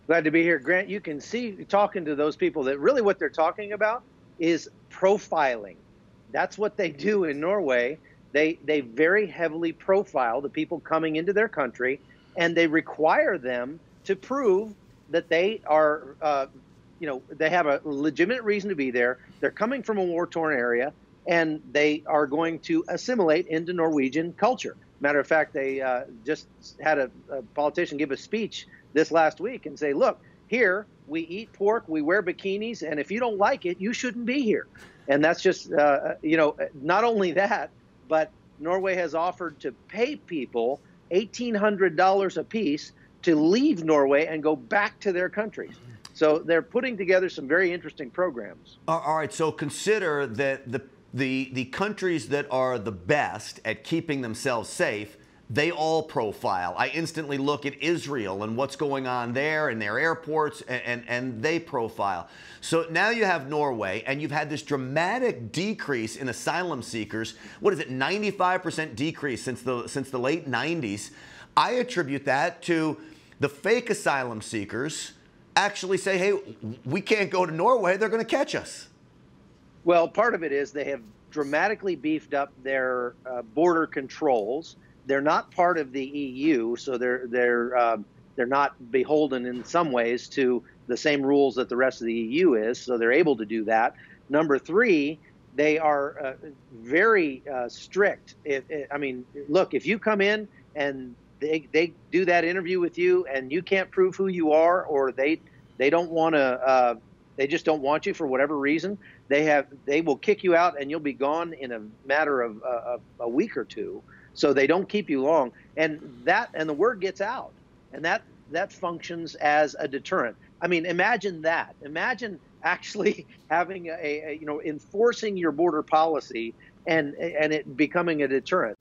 Glad to be here. Grant, you can see talking to those people that really what they're talking about is profiling. That's what they do in Norway. They very heavily profile the people coming into their country, and they require them to prove that they are, they have a legitimate reason to be there. They're coming from a war-torn area, and they are going to assimilate into Norwegian culture. Matter of fact, they just had a politician give a speech this last week and say, look, here we eat pork, we wear bikinis, and if you don't like it, you shouldn't be here. And that's just, not only that, but Norway has offered to pay people $1,800 a piece to leave Norway and go back to their countries. So they're putting together some very interesting programs. All right, so consider that the countries that are the best at keeping themselves safe, they all profile. I instantly look at Israel and what's going on there in their airports, and they profile. So now you have Norway, and you've had this dramatic decrease in asylum seekers. What is it, 95% decrease since the late 90s? I attribute that to the fake asylum seekers actually say, hey, we can't go to Norway, they're going to catch us. Well, part of it is they have dramatically beefed up their border controls. They're not part of the EU, so they're not beholden in some ways to the same rules that the rest of the EU is, so they're able to do that. Number three, they are very strict. I mean, look, if you come in and they do that interview with you and you can't prove who you are, or they don't want to, they just don't want you for whatever reason, they will kick you out and you'll be gone in a matter of a week or two. So they don't keep you long, and the word gets out, and that functions as a deterrent. I mean, imagine that. Imagine actually having enforcing your border policy and it becoming a deterrent.